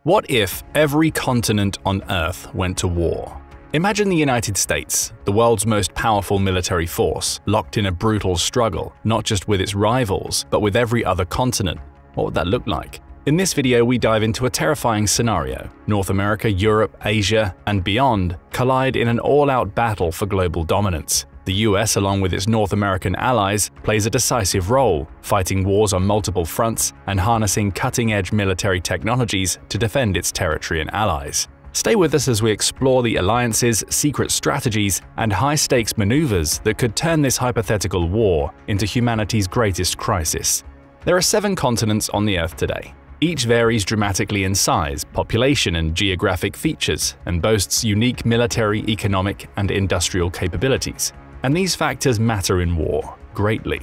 What if every continent on Earth went to war? Imagine the United States, the world's most powerful military force, locked in a brutal struggle, not just with its rivals, but with every other continent. What would that look like? In this video, we dive into a terrifying scenario. North America, Europe, Asia, and beyond collide in an all-out battle for global dominance. The US, along with its North American allies, plays a decisive role, fighting wars on multiple fronts and harnessing cutting-edge military technologies to defend its territory and allies. Stay with us as we explore the alliances, secret strategies, and high-stakes maneuvers that could turn this hypothetical war into humanity's greatest crisis. There are 7 continents on the Earth today. Each varies dramatically in size, population, and geographic features, and boasts unique military, economic, and industrial capabilities. And these factors matter in war greatly.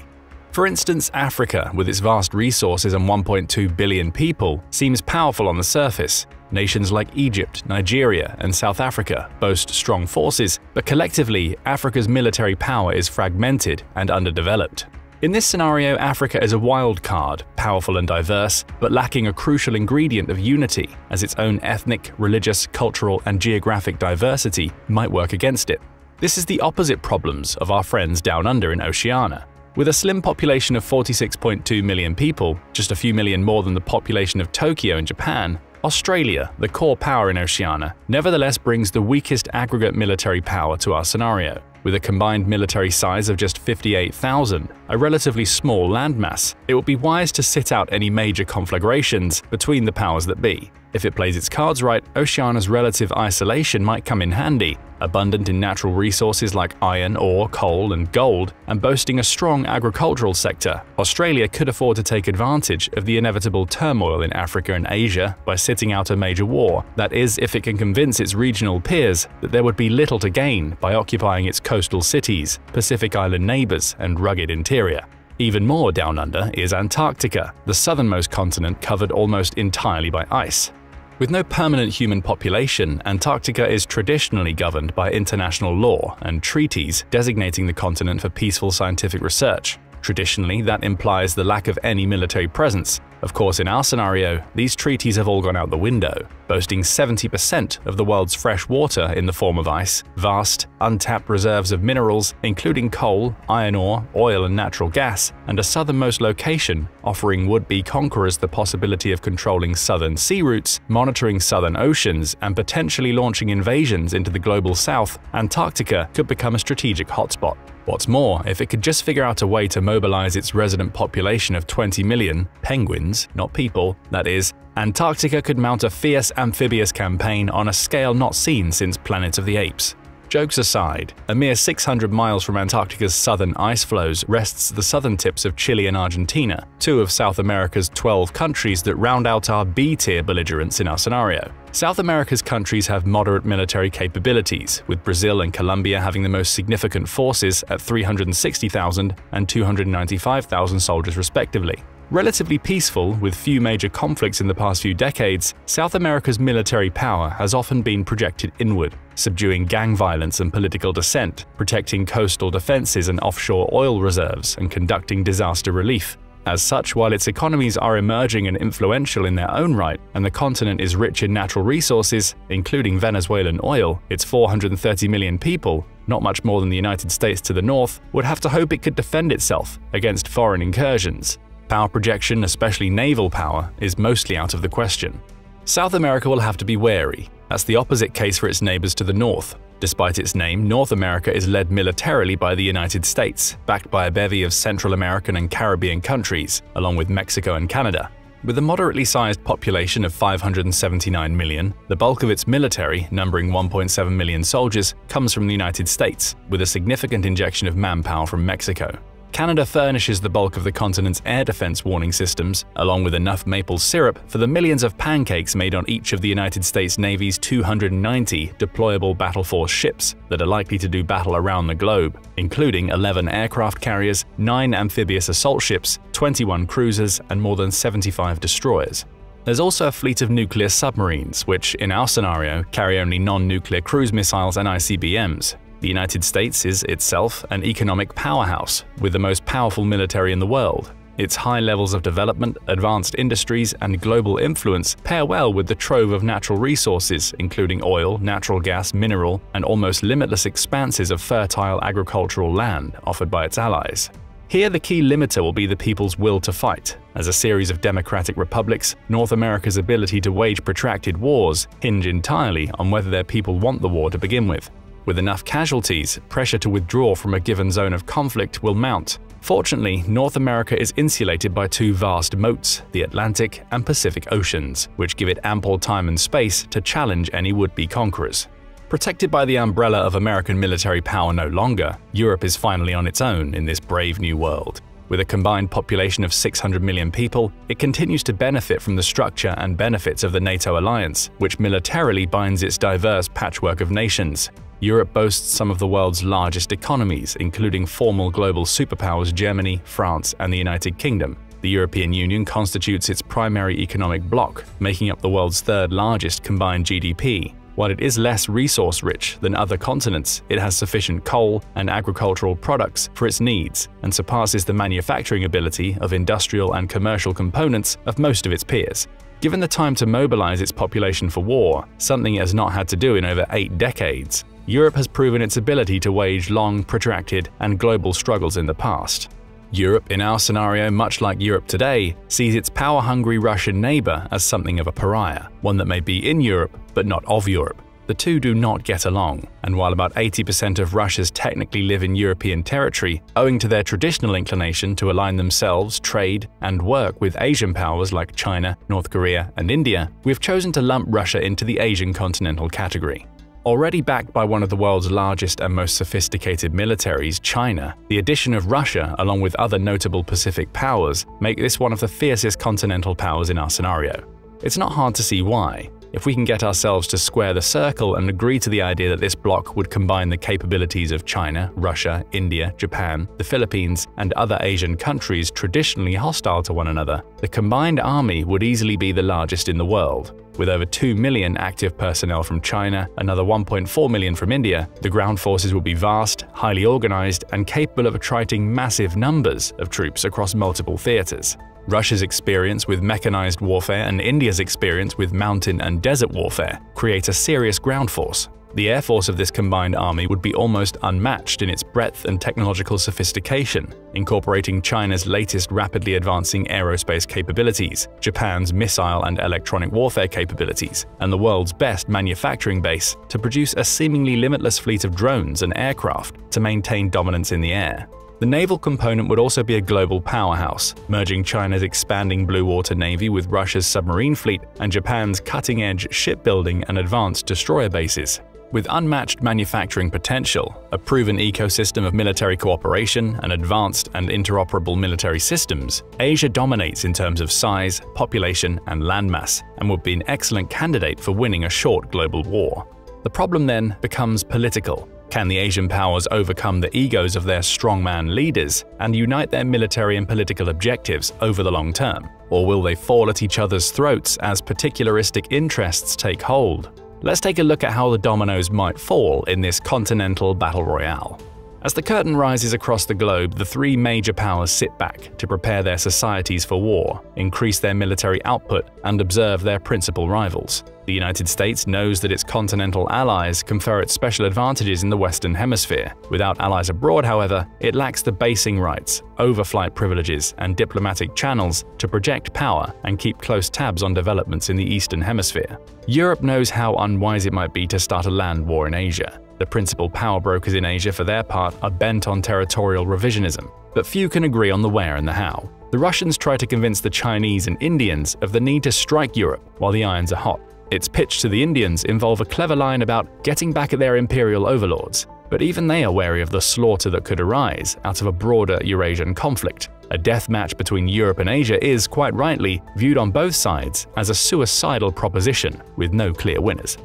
For instance, Africa, with its vast resources and 1.2 billion people, seems powerful on the surface. Nations like Egypt, Nigeria, and South Africa boast strong forces, but collectively, Africa's military power is fragmented and underdeveloped. In this scenario, Africa is a wild card, powerful and diverse, but lacking a crucial ingredient of unity, as its own ethnic, religious, cultural, and geographic diversity might work against it. This is the opposite problems of our friends down under in Oceania. With a slim population of 46.2 million people, just a few million more than the population of Tokyo in Japan, Australia, the core power in Oceania, nevertheless brings the weakest aggregate military power to our scenario. With a combined military size of just 58,000, a relatively small landmass, it would be wise to sit out any major conflagrations between the powers that be. If it plays its cards right, Oceania's relative isolation might come in handy, abundant in natural resources like iron, ore, coal, and gold, and boasting a strong agricultural sector. Australia could afford to take advantage of the inevitable turmoil in Africa and Asia by sitting out a major war, that is, if it can convince its regional peers that there would be little to gain by occupying its coastal cities, Pacific Island neighbors, and rugged interior. Even more down under is Antarctica, the southernmost continent covered almost entirely by ice. With no permanent human population, Antarctica is traditionally governed by international law and treaties designating the continent for peaceful scientific research. Traditionally, that implies the lack of any military presence. Of course, in our scenario, these treaties have all gone out the window, boasting 70% of the world's fresh water in the form of ice, vast, untapped reserves of minerals, including coal, iron ore, oil, and natural gas, and a southernmost location offering would-be conquerors the possibility of controlling southern sea routes, monitoring southern oceans, and potentially launching invasions into the global south. Antarctica could become a strategic hotspot. What's more, if it could just figure out a way to mobilize its resident population of 20 million penguins, not people, that is, Antarctica could mount a fierce amphibious campaign on a scale not seen since Planet of the Apes. Jokes aside, a mere 600 miles from Antarctica's southern ice floes rests the southern tips of Chile and Argentina, 2 of South America's 12 countries that round out our B-tier belligerents in our scenario. South America's countries have moderate military capabilities, with Brazil and Colombia having the most significant forces at 360,000 and 295,000 soldiers respectively. Relatively peaceful, with few major conflicts in the past few decades, South America's military power has often been projected inward, subduing gang violence and political dissent, protecting coastal defenses and offshore oil reserves, and conducting disaster relief. As such, while its economies are emerging and influential in their own right, and the continent is rich in natural resources, including Venezuelan oil, its 430 million people, not much more than the United States to the north, would have to hope it could defend itself against foreign incursions. Power projection, especially naval power, is mostly out of the question. South America will have to be wary. That's the opposite case for its neighbors to the north. Despite its name, North America is led militarily by the United States, backed by a bevy of Central American and Caribbean countries, along with Mexico and Canada. With a moderately sized population of 579 million, the bulk of its military, numbering 1.7 million soldiers, comes from the United States, with a significant injection of manpower from Mexico. Canada furnishes the bulk of the continent's air defense warning systems, along with enough maple syrup for the millions of pancakes made on each of the United States Navy's 290 deployable battle force ships that are likely to do battle around the globe, including 11 aircraft carriers, 9 amphibious assault ships, 21 cruisers, and more than 75 destroyers. There's also a fleet of nuclear submarines, which, in our scenario, carry only non-nuclear cruise missiles and ICBMs. The United States is itself an economic powerhouse, with the most powerful military in the world. Its high levels of development, advanced industries, and global influence pair well with the trove of natural resources, including oil, natural gas, mineral, and almost limitless expanses of fertile agricultural land offered by its allies. Here, the key limiter will be the people's will to fight. As a series of democratic republics, North America's ability to wage protracted wars hinge entirely on whether their people want the war to begin with. With enough casualties, pressure to withdraw from a given zone of conflict will mount. Fortunately, North America is insulated by two vast moats, the Atlantic and Pacific Oceans, which give it ample time and space to challenge any would-be conquerors. Protected by the umbrella of American military power no longer, Europe is finally on its own in this brave new world. With a combined population of 600 million people, it continues to benefit from the structure and benefits of the NATO alliance, which militarily binds its diverse patchwork of nations. Europe boasts some of the world's largest economies, including formal global superpowers Germany, France, and the United Kingdom. The European Union constitutes its primary economic bloc, making up the world's third largest combined GDP. While it is less resource-rich than other continents, it has sufficient coal and agricultural products for its needs and surpasses the manufacturing ability of industrial and commercial components of most of its peers. Given the time to mobilize its population for war, something it has not had to do in over 8 decades, Europe has proven its ability to wage long, protracted, and global struggles in the past. Europe, in our scenario, much like Europe today, sees its power-hungry Russian neighbor as something of a pariah, one that may be in Europe but not of Europe. The two do not get along, and while about 80% of Russians technically live in European territory, owing to their traditional inclination to align themselves, trade, and work with Asian powers like China, North Korea, and India, we have chosen to lump Russia into the Asian continental category. Already backed by one of the world's largest and most sophisticated militaries, China, the addition of Russia, along with other notable Pacific powers, make this one of the fiercest continental powers in our scenario. It's not hard to see why. If we can get ourselves to square the circle and agree to the idea that this bloc would combine the capabilities of China, Russia, India, Japan, the Philippines, and other Asian countries traditionally hostile to one another, the combined army would easily be the largest in the world. With over 2 million active personnel from China, another 1.4 million from India, the ground forces would be vast, highly organized, and capable of attracting massive numbers of troops across multiple theaters. Russia's experience with mechanized warfare and India's experience with mountain and desert warfare create a serious ground force. The air force of this combined army would be almost unmatched in its breadth and technological sophistication, incorporating China's latest rapidly advancing aerospace capabilities, Japan's missile and electronic warfare capabilities, and the world's best manufacturing base to produce a seemingly limitless fleet of drones and aircraft to maintain dominance in the air. The naval component would also be a global powerhouse, merging China's expanding blue water navy with Russia's submarine fleet and Japan's cutting-edge shipbuilding and advanced destroyer bases. With unmatched manufacturing potential, a proven ecosystem of military cooperation, and advanced and interoperable military systems, Asia dominates in terms of size, population, and landmass, and would be an excellent candidate for winning a short global war. The problem then becomes political. Can the Asian powers overcome the egos of their strongman leaders and unite their military and political objectives over the long term? Or will they fall at each other's throats as particularistic interests take hold? Let's take a look at how the dominoes might fall in this continental battle royale. As the curtain rises across the globe, the three major powers sit back to prepare their societies for war, increase their military output, and observe their principal rivals. The United States knows that its continental allies confer it special advantages in the Western Hemisphere. Without allies abroad, however, it lacks the basing rights, overflight privileges, and diplomatic channels to project power and keep close tabs on developments in the Eastern Hemisphere. Europe knows how unwise it might be to start a land war in Asia. The principal power brokers in Asia, for their part, are bent on territorial revisionism, but few can agree on the where and the how. The Russians try to convince the Chinese and Indians of the need to strike Europe while the irons are hot. Its pitch to the Indians involve a clever line about getting back at their imperial overlords, but even they are wary of the slaughter that could arise out of a broader Eurasian conflict. A death match between Europe and Asia is, quite rightly, viewed on both sides as a suicidal proposition with no clear winners.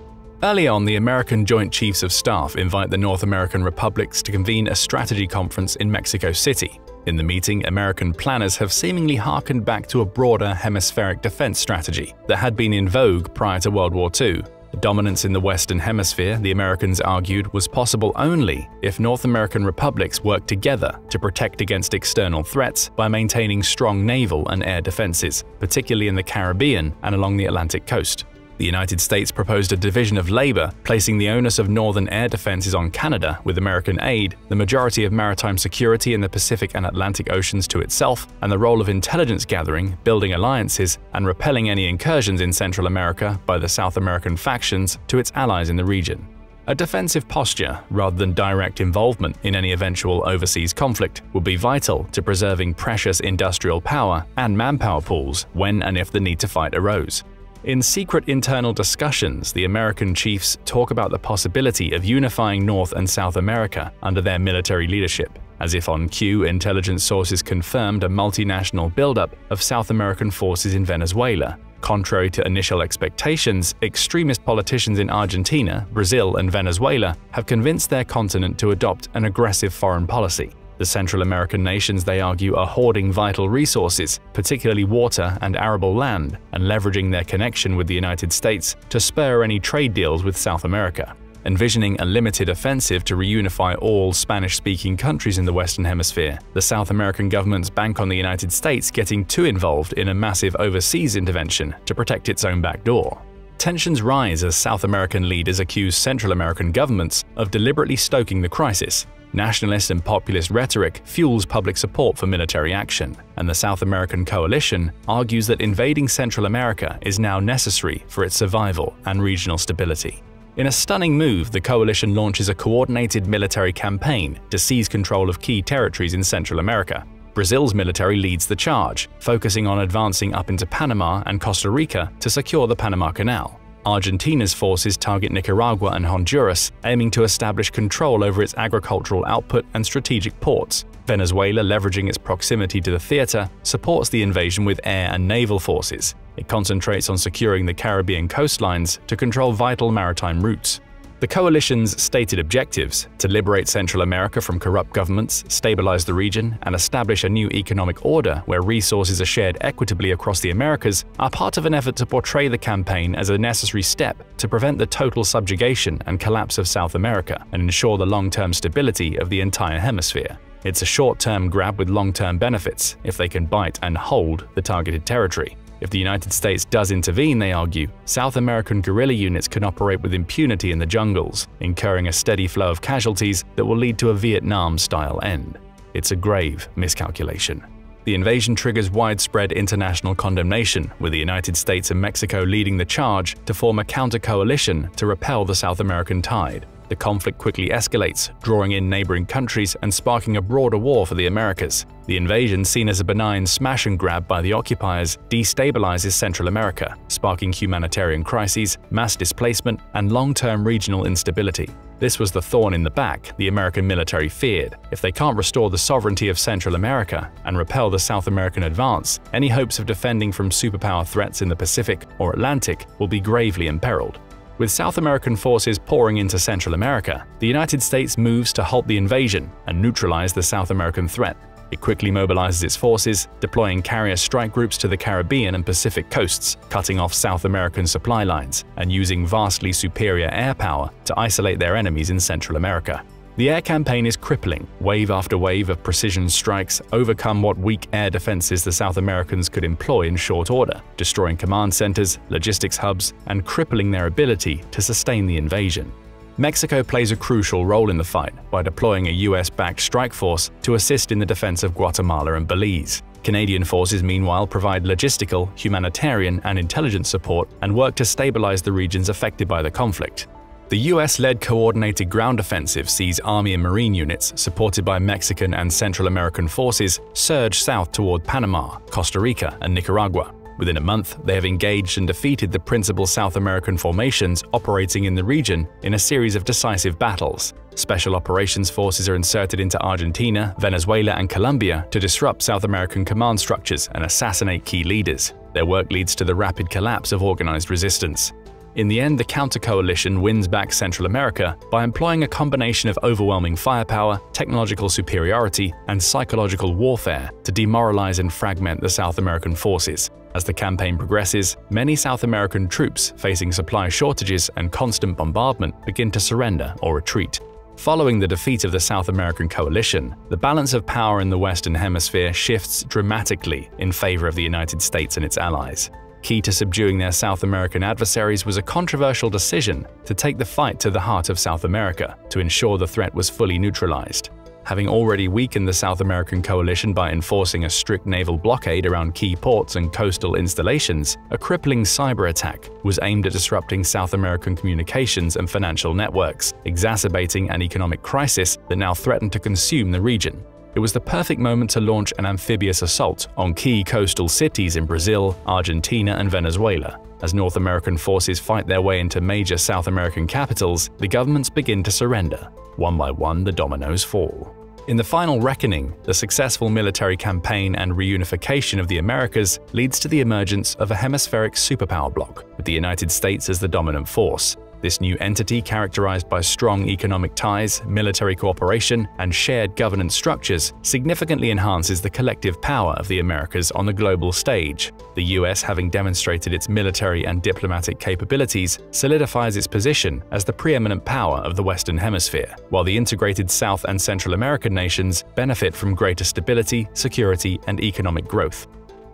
Early on, the American Joint Chiefs of Staff invite the North American republics to convene a strategy conference in Mexico City. In the meeting, American planners have seemingly harkened back to a broader hemispheric defense strategy that had been in vogue prior to World War II. Dominance in the Western Hemisphere, the Americans argued, was possible only if North American republics worked together to protect against external threats by maintaining strong naval and air defenses, particularly in the Caribbean and along the Atlantic coast. The United States proposed a division of labor, placing the onus of northern air defenses on Canada with American aid, the majority of maritime security in the Pacific and Atlantic Oceans to itself, and the role of intelligence gathering, building alliances, and repelling any incursions in Central America by the South American factions to its allies in the region. A defensive posture, rather than direct involvement in any eventual overseas conflict, would be vital to preserving precious industrial power and manpower pools when and if the need to fight arose. In secret internal discussions, the American chiefs talk about the possibility of unifying North and South America under their military leadership. As if on cue, intelligence sources confirmed a multinational buildup of South American forces in Venezuela. Contrary to initial expectations, extremist politicians in Argentina, Brazil, and Venezuela have convinced their continent to adopt an aggressive foreign policy. The Central American nations, they argue, are hoarding vital resources, particularly water and arable land, and leveraging their connection with the United States to spur any trade deals with South America. Envisioning a limited offensive to reunify all Spanish-speaking countries in the Western Hemisphere, the South American governments bank on the United States getting too involved in a massive overseas intervention to protect its own back door. Tensions rise as South American leaders accuse Central American governments of deliberately stoking the crisis. Nationalist and populist rhetoric fuels public support for military action, and the South American coalition argues that invading Central America is now necessary for its survival and regional stability. In a stunning move, the coalition launches a coordinated military campaign to seize control of key territories in Central America. Brazil's military leads the charge, focusing on advancing up into Panama and Costa Rica to secure the Panama Canal. Argentina's forces target Nicaragua and Honduras, aiming to establish control over its agricultural output and strategic ports. Venezuela, leveraging its proximity to the theater, supports the invasion with air and naval forces. It concentrates on securing the Caribbean coastlines to control vital maritime routes. The coalition's stated objectives – to liberate Central America from corrupt governments, stabilize the region, and establish a new economic order where resources are shared equitably across the Americas – are part of an effort to portray the campaign as a necessary step to prevent the total subjugation and collapse of South America and ensure the long-term stability of the entire hemisphere. It's a short-term grab with long-term benefits if they can bite and hold the targeted territory. If the United States does intervene, they argue, South American guerrilla units can operate with impunity in the jungles, incurring a steady flow of casualties that will lead to a Vietnam-style end. It's a grave miscalculation. The invasion triggers widespread international condemnation, with the United States and Mexico leading the charge to form a counter-coalition to repel the South American tide. The conflict quickly escalates, drawing in neighboring countries and sparking a broader war for the Americas. The invasion, seen as a benign smash and grab by the occupiers, destabilizes Central America, sparking humanitarian crises, mass displacement, and long-term regional instability. This was the thorn in the back the American military feared. If they can't restore the sovereignty of Central America and repel the South American advance, any hopes of defending from superpower threats in the Pacific or Atlantic will be gravely imperiled. With South American forces pouring into Central America, the United States moves to halt the invasion and neutralize the South American threat. It quickly mobilizes its forces, deploying carrier strike groups to the Caribbean and Pacific coasts, cutting off South American supply lines, and using vastly superior air power to isolate their enemies in Central America. The air campaign is crippling. Wave after wave of precision strikes overcome what weak air defenses the South Americans could employ in short order, destroying command centers, logistics hubs, and crippling their ability to sustain the invasion. Mexico plays a crucial role in the fight by deploying a US-backed strike force to assist in the defense of Guatemala and Belize. Canadian forces, meanwhile, provide logistical, humanitarian, and intelligence support and work to stabilize the regions affected by the conflict. The US-led coordinated ground offensive sees Army and Marine units, supported by Mexican and Central American forces, surge south toward Panama, Costa Rica, and Nicaragua. Within a month, they have engaged and defeated the principal South American formations operating in the region in a series of decisive battles. Special operations forces are inserted into Argentina, Venezuela, and Colombia to disrupt South American command structures and assassinate key leaders. Their work leads to the rapid collapse of organized resistance. In the end, the counter-coalition wins back Central America by employing a combination of overwhelming firepower, technological superiority, and psychological warfare to demoralize and fragment the South American forces. As the campaign progresses, many South American troops facing supply shortages and constant bombardment begin to surrender or retreat. Following the defeat of the South American coalition, the balance of power in the Western Hemisphere shifts dramatically in favor of the United States and its allies. Key to subduing their South American adversaries was a controversial decision to take the fight to the heart of South America to ensure the threat was fully neutralized. Having already weakened the South American coalition by enforcing a strict naval blockade around key ports and coastal installations, a crippling cyber attack was aimed at disrupting South American communications and financial networks, exacerbating an economic crisis that now threatened to consume the region. It was the perfect moment to launch an amphibious assault on key coastal cities in Brazil, Argentina, and Venezuela. As North American forces fight their way into major South American capitals, the governments begin to surrender. One by one, the dominoes fall. In the final reckoning, the successful military campaign and reunification of the Americas leads to the emergence of a hemispheric superpower bloc, with the United States as the dominant force. This new entity, characterized by strong economic ties, military cooperation, and shared governance structures, significantly enhances the collective power of the Americas on the global stage. The US, having demonstrated its military and diplomatic capabilities, solidifies its position as the preeminent power of the Western Hemisphere, while the integrated South and Central American nations benefit from greater stability, security, and economic growth.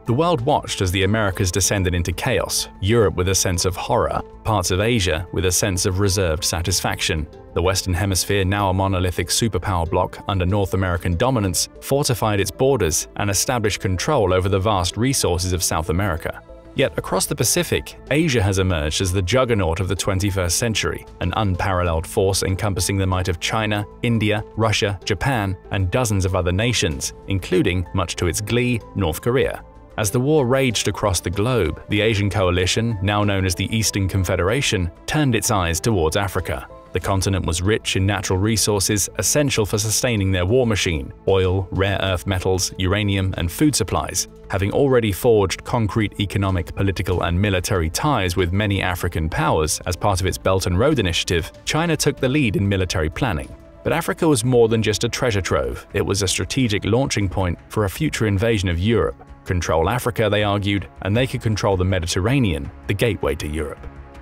The world watched as the Americas descended into chaos, Europe with a sense of horror, parts of Asia with a sense of reserved satisfaction. The Western Hemisphere, now a monolithic superpower bloc under North American dominance, fortified its borders and established control over the vast resources of South America. Yet across the Pacific, Asia has emerged as the juggernaut of the 21st century, an unparalleled force encompassing the might of China, India, Russia, Japan, and dozens of other nations, including, much to its glee, North Korea. As the war raged across the globe, the Asian coalition, now known as the Eastern Confederation, turned its eyes towards Africa. The continent was rich in natural resources essential for sustaining their war machine: oil, rare earth metals, uranium, and food supplies. Having already forged concrete economic, political, and military ties with many African powers as part of its Belt and Road Initiative, China took the lead in military planning. But Africa was more than just a treasure trove. It was a strategic launching point for a future invasion of Europe. Control Africa, they argued, and they could control the Mediterranean, the gateway to Europe.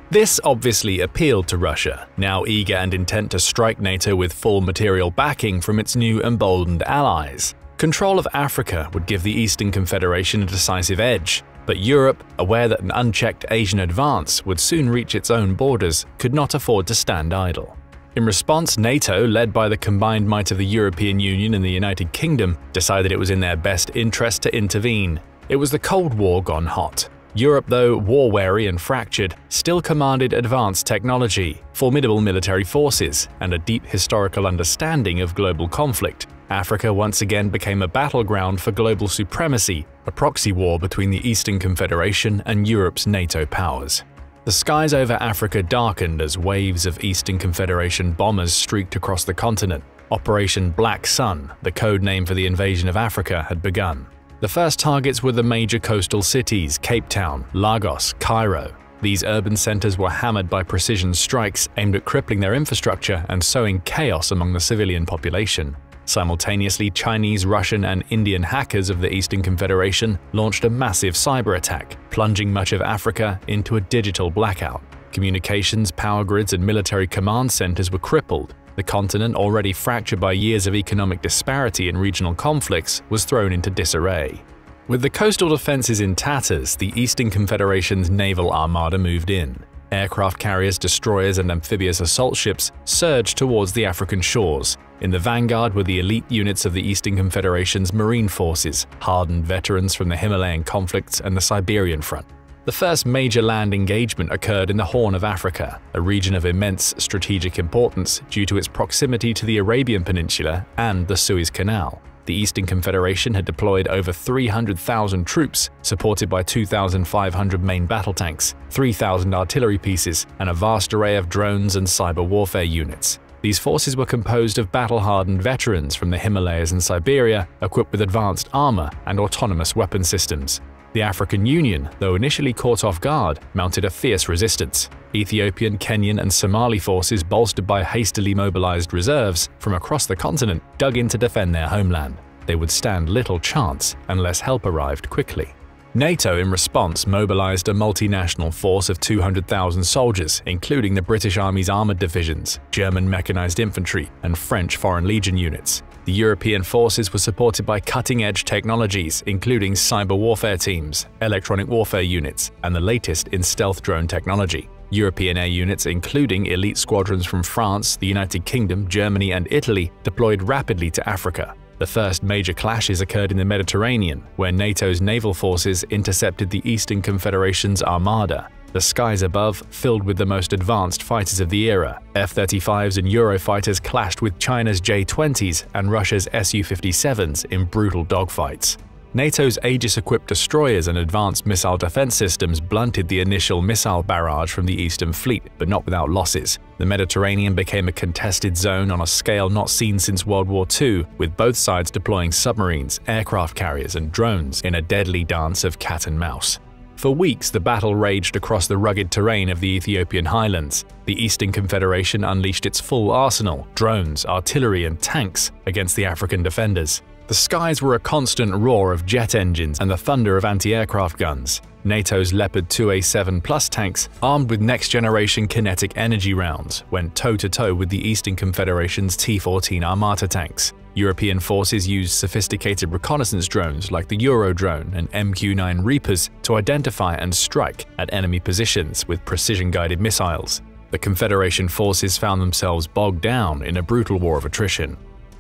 This obviously appealed to Russia, now eager and intent to strike NATO with full material backing from its new emboldened allies. Control of Africa would give the Eastern Confederation a decisive edge, but Europe, aware that an unchecked Asian advance would soon reach its own borders, could not afford to stand idle. In response, NATO, led by the combined might of the European Union and the United Kingdom, decided it was in their best interest to intervene. It was the Cold War gone hot. Europe, though war-weary and fractured, still commanded advanced technology, formidable military forces, and a deep historical understanding of global conflict. Africa once again became a battleground for global supremacy, a proxy war between the Eastern Confederation and Europe's NATO powers. The skies over Africa darkened as waves of Eastern Confederation bombers streaked across the continent. Operation Black Sun, the code name for the invasion of Africa, had begun. The first targets were the major coastal cities: Cape Town, Lagos, Cairo. These urban centers were hammered by precision strikes aimed at crippling their infrastructure and sowing chaos among the civilian population. Simultaneously, Chinese, Russian, and Indian hackers of the Eastern Confederation launched a massive cyber attack, plunging much of Africa into a digital blackout. Communications, power grids, and military command centers were crippled. The continent, already fractured by years of economic disparity and regional conflicts, was thrown into disarray. With the coastal defenses in tatters, the Eastern Confederation's naval armada moved in. Aircraft carriers, destroyers, and amphibious assault ships surged towards the African shores. In the vanguard were the elite units of the Eastern Confederation's marine forces, hardened veterans from the Himalayan conflicts and the Siberian front. The first major land engagement occurred in the Horn of Africa, a region of immense strategic importance due to its proximity to the Arabian Peninsula and the Suez Canal. The Eastern Confederation had deployed over 300,000 troops, supported by 2,500 main battle tanks, 3,000 artillery pieces, and a vast array of drones and cyber warfare units. These forces were composed of battle-hardened veterans from the Himalayas and Siberia, equipped with advanced armor and autonomous weapon systems. The African Union, though initially caught off guard, mounted a fierce resistance. Ethiopian, Kenyan, and Somali forces, bolstered by hastily mobilized reserves from across the continent, dug in to defend their homeland. They would stand little chance unless help arrived quickly. NATO, in response, mobilized a multinational force of 200,000 soldiers, including the British Army's armored divisions, German mechanized infantry, and French Foreign Legion units. The European forces were supported by cutting-edge technologies, including cyber warfare teams, electronic warfare units, and the latest in stealth drone technology. European air units, including elite squadrons from France, the United Kingdom, Germany, and Italy, deployed rapidly to Africa. The first major clashes occurred in the Mediterranean, where NATO's naval forces intercepted the Eastern Confederation's Armada. The skies above filled with the most advanced fighters of the era. F-35s and Eurofighters clashed with China's J-20s and Russia's Su-57s in brutal dogfights. NATO's Aegis-equipped destroyers and advanced missile defense systems blunted the initial missile barrage from the Eastern Fleet, but not without losses. The Mediterranean became a contested zone on a scale not seen since World War II, with both sides deploying submarines, aircraft carriers, and drones in a deadly dance of cat and mouse. For weeks, the battle raged across the rugged terrain of the Ethiopian highlands. The Eastern Confederation unleashed its full arsenal, drones, artillery, and tanks, against the African defenders. The skies were a constant roar of jet engines and the thunder of anti-aircraft guns. NATO's Leopard 2A7 tanks, armed with next-generation kinetic energy rounds, went toe-to-toe with the Eastern Confederation's T-14 Armata tanks. European forces used sophisticated reconnaissance drones like the Eurodrone and MQ-9 Reapers to identify and strike at enemy positions with precision-guided missiles. The Confederation forces found themselves bogged down in a brutal war of attrition.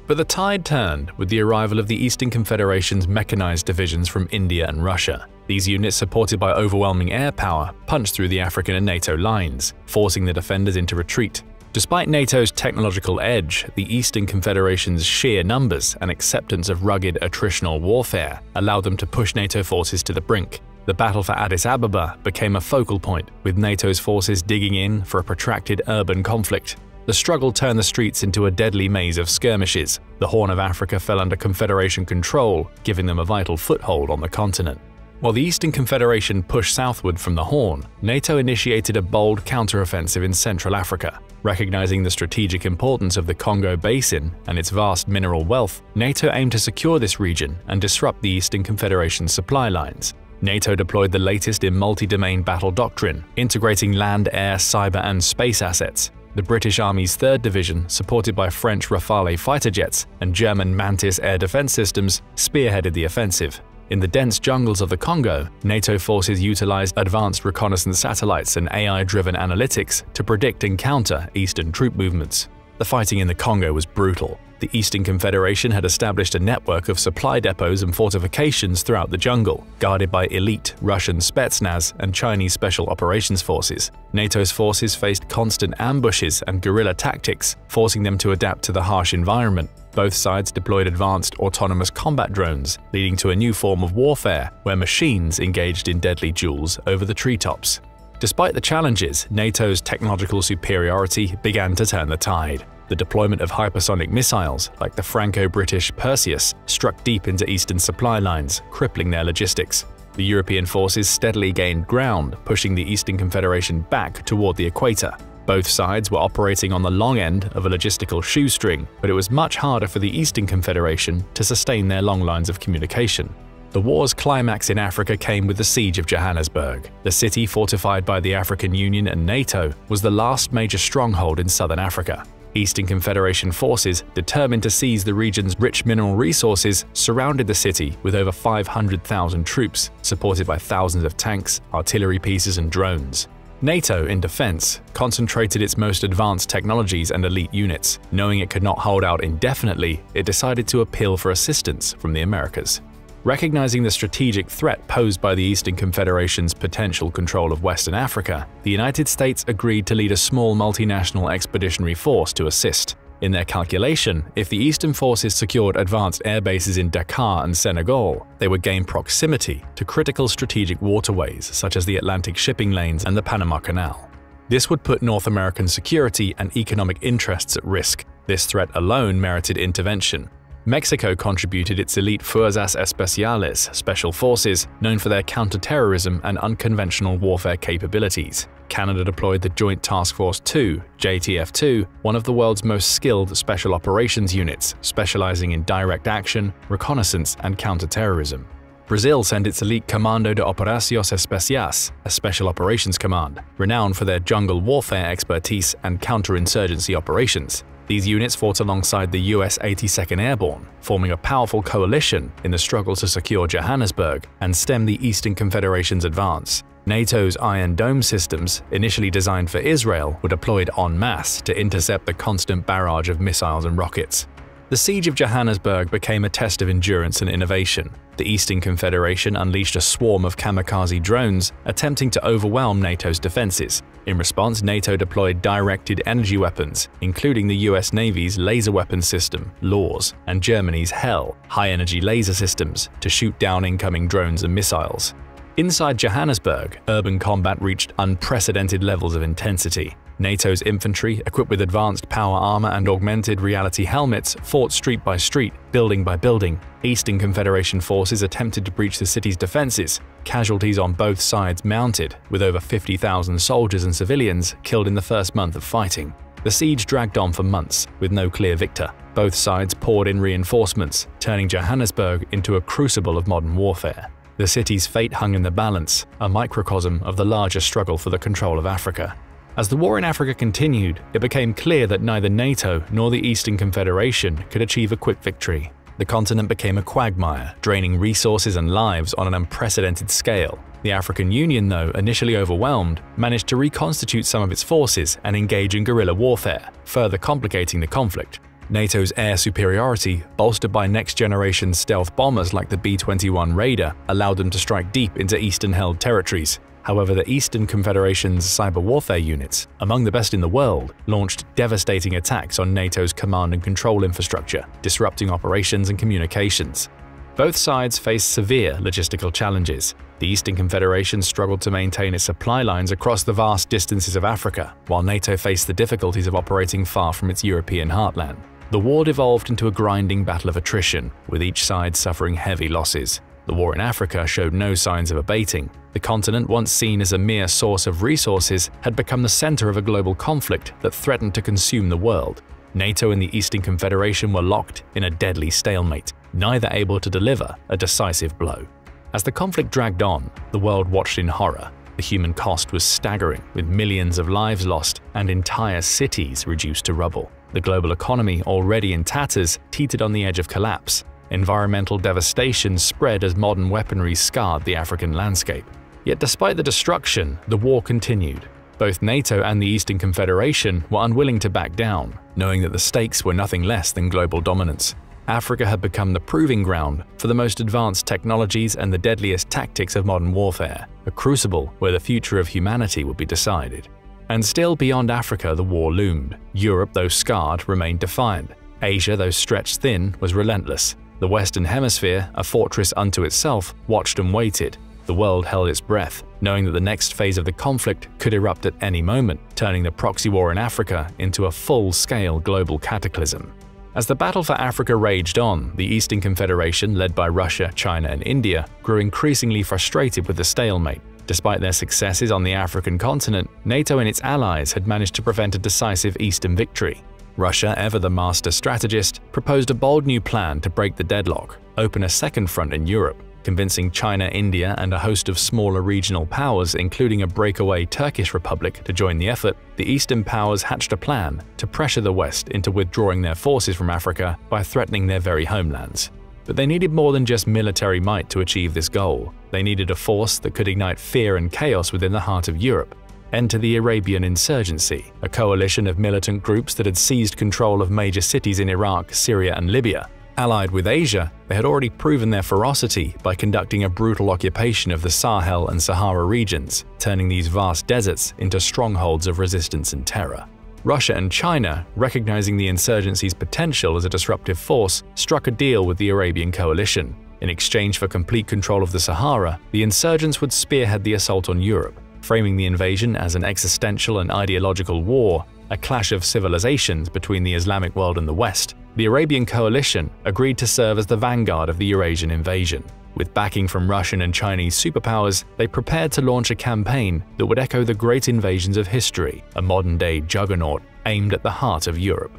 But the tide turned with the arrival of the Eastern Confederation's mechanized divisions from India and Russia. These units, supported by overwhelming air power, punched through the African and NATO lines, forcing the defenders into retreat. Despite NATO's technological edge, the Eastern Confederation's sheer numbers and acceptance of rugged attritional warfare allowed them to push NATO forces to the brink. The battle for Addis Ababa became a focal point, with NATO's forces digging in for a protracted urban conflict. The struggle turned the streets into a deadly maze of skirmishes. The Horn of Africa fell under Confederation control, giving them a vital foothold on the continent. While the Eastern Confederation pushed southward from the Horn, NATO initiated a bold counteroffensive in Central Africa. Recognizing the strategic importance of the Congo Basin and its vast mineral wealth, NATO aimed to secure this region and disrupt the Eastern Confederation's supply lines. NATO deployed the latest in multi-domain battle doctrine, integrating land, air, cyber, and space assets. The British Army's 3rd Division, supported by French Rafale fighter jets and German Mantis air defense systems, spearheaded the offensive. In the dense jungles of the Congo, NATO forces utilized advanced reconnaissance satellites and AI-driven analytics to predict and counter Eastern troop movements. The fighting in the Congo was brutal. The Eastern Confederation had established a network of supply depots and fortifications throughout the jungle, guarded by elite Russian Spetsnaz and Chinese Special Operations Forces. NATO's forces faced constant ambushes and guerrilla tactics, forcing them to adapt to the harsh environment. Both sides deployed advanced autonomous combat drones, leading to a new form of warfare where machines engaged in deadly duels over the treetops. Despite the challenges, NATO's technological superiority began to turn the tide. The deployment of hypersonic missiles, like the Franco-British Perseus, struck deep into Eastern supply lines, crippling their logistics. The European forces steadily gained ground, pushing the Eastern Confederation back toward the equator. Both sides were operating on the long end of a logistical shoestring, but it was much harder for the Eastern Confederation to sustain their long lines of communication. The war's climax in Africa came with the Siege of Johannesburg. The city, fortified by the African Union and NATO, was the last major stronghold in southern Africa. Eastern Confederation forces, determined to seize the region's rich mineral resources, surrounded the city with over 500,000 troops, supported by thousands of tanks, artillery pieces, and drones. NATO, in defense, concentrated its most advanced technologies and elite units. Knowing it could not hold out indefinitely, it decided to appeal for assistance from the Americas. Recognizing the strategic threat posed by the Eastern Confederation's potential control of Western Africa, the United States agreed to lead a small multinational expeditionary force to assist. In their calculation, if the Eastern forces secured advanced air bases in Dakar and Senegal, they would gain proximity to critical strategic waterways such as the Atlantic shipping lanes and the Panama Canal. This would put North American security and economic interests at risk. This threat alone merited intervention. Mexico contributed its elite Fuerzas Especiales special forces, known for their counter-terrorism and unconventional warfare capabilities. Canada deployed the Joint Task Force 2, JTF-2, one of the world's most skilled special operations units, specializing in direct action, reconnaissance, and counter-terrorism. Brazil sent its elite Comando de Operações Especiais, a special operations command, renowned for their jungle warfare expertise and counterinsurgency operations. These units fought alongside the US 82nd Airborne, forming a powerful coalition in the struggle to secure Johannesburg and stem the Eastern Confederation's advance. NATO's Iron Dome systems, initially designed for Israel, were deployed en masse to intercept the constant barrage of missiles and rockets. The siege of Johannesburg became a test of endurance and innovation. The Eastern Confederation unleashed a swarm of kamikaze drones attempting to overwhelm NATO's defenses. In response, NATO deployed directed energy weapons, including the US Navy's laser weapons system, LAWS, and Germany's HEL, high-energy laser systems, to shoot down incoming drones and missiles. Inside Johannesburg, urban combat reached unprecedented levels of intensity. NATO's infantry, equipped with advanced power armor and augmented reality helmets, fought street by street, building by building. Eastern Confederation forces attempted to breach the city's defenses. Casualties on both sides mounted, with over 50,000 soldiers and civilians killed in the first month of fighting. The siege dragged on for months, with no clear victor. Both sides poured in reinforcements, turning Johannesburg into a crucible of modern warfare. The city's fate hung in the balance, a microcosm of the larger struggle for the control of Africa. As the war in Africa continued, it became clear that neither NATO nor the Eastern Confederation could achieve a quick victory. The continent became a quagmire, draining resources and lives on an unprecedented scale. The African Union, though initially overwhelmed, managed to reconstitute some of its forces and engage in guerrilla warfare, further complicating the conflict. NATO's air superiority, bolstered by next-generation stealth bombers like the B-21 Raider, allowed them to strike deep into Eastern-held territories. However, the Eastern Confederation's cyber warfare units, among the best in the world, launched devastating attacks on NATO's command and control infrastructure, disrupting operations and communications. Both sides faced severe logistical challenges. The Eastern Confederation struggled to maintain its supply lines across the vast distances of Africa, while NATO faced the difficulties of operating far from its European heartland. The war devolved into a grinding battle of attrition, with each side suffering heavy losses. The war in Africa showed no signs of abating. The continent, once seen as a mere source of resources, had become the center of a global conflict that threatened to consume the world. NATO and the Eastern Confederation were locked in a deadly stalemate, neither able to deliver a decisive blow. As the conflict dragged on, the world watched in horror. The human cost was staggering, with millions of lives lost and entire cities reduced to rubble. The global economy, already in tatters, teetered on the edge of collapse. Environmental devastation spread as modern weaponry scarred the African landscape. Yet despite the destruction, the war continued. Both NATO and the Eastern Confederation were unwilling to back down, knowing that the stakes were nothing less than global dominance. Africa had become the proving ground for the most advanced technologies and the deadliest tactics of modern warfare, a crucible where the future of humanity would be decided. And still beyond Africa the war loomed. Europe, though scarred, remained defiant. Asia, though stretched thin, was relentless. The Western Hemisphere, a fortress unto itself, watched and waited. The world held its breath, knowing that the next phase of the conflict could erupt at any moment, turning the proxy war in Africa into a full-scale global cataclysm. As the battle for Africa raged on, the Eastern Confederation, led by Russia, China, and India, grew increasingly frustrated with the stalemate. Despite their successes on the African continent, NATO and its allies had managed to prevent a decisive Eastern victory. Russia, ever the master strategist, proposed a bold new plan to break the deadlock, open a second front in Europe. Convincing China, India, and a host of smaller regional powers, including a breakaway Turkish republic, to join the effort, the Eastern powers hatched a plan to pressure the West into withdrawing their forces from Africa by threatening their very homelands. But they needed more than just military might to achieve this goal. They needed a force that could ignite fear and chaos within the heart of Europe. Enter the Arabian insurgency, a coalition of militant groups that had seized control of major cities in Iraq, Syria, and Libya. Allied with Asia, they had already proven their ferocity by conducting a brutal occupation of the Sahel and Sahara regions, turning these vast deserts into strongholds of resistance and terror. Russia and China, recognizing the insurgency's potential as a disruptive force, struck a deal with the Arabian coalition. In exchange for complete control of the Sahara, the insurgents would spearhead the assault on Europe, framing the invasion as an existential and ideological war, a clash of civilizations between the Islamic world and the West. The Arabian coalition agreed to serve as the vanguard of the Eurasian invasion. With backing from Russian and Chinese superpowers, they prepared to launch a campaign that would echo the great invasions of history, a modern-day juggernaut aimed at the heart of Europe.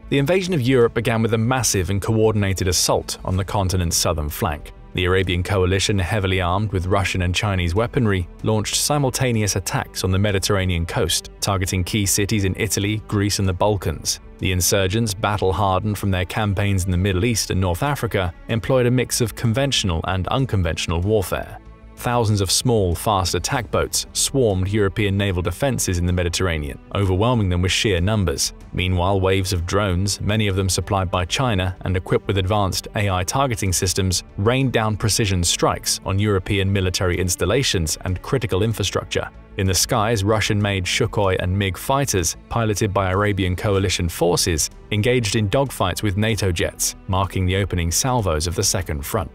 The invasion of Europe began with a massive and coordinated assault on the continent's southern flank. The Arabian coalition, heavily armed with Russian and Chinese weaponry, launched simultaneous attacks on the Mediterranean coast, targeting key cities in Italy, Greece, and the Balkans. The insurgents, battle-hardened from their campaigns in the Middle East and North Africa, employed a mix of conventional and unconventional warfare. Thousands of small, fast attack boats swarmed European naval defenses in the Mediterranean, overwhelming them with sheer numbers. Meanwhile, waves of drones, many of them supplied by China and equipped with advanced AI targeting systems, rained down precision strikes on European military installations and critical infrastructure. In the skies, Russian-made Sukhoi and MiG fighters, piloted by Arabian coalition forces, engaged in dogfights with NATO jets, marking the opening salvos of the Second Front.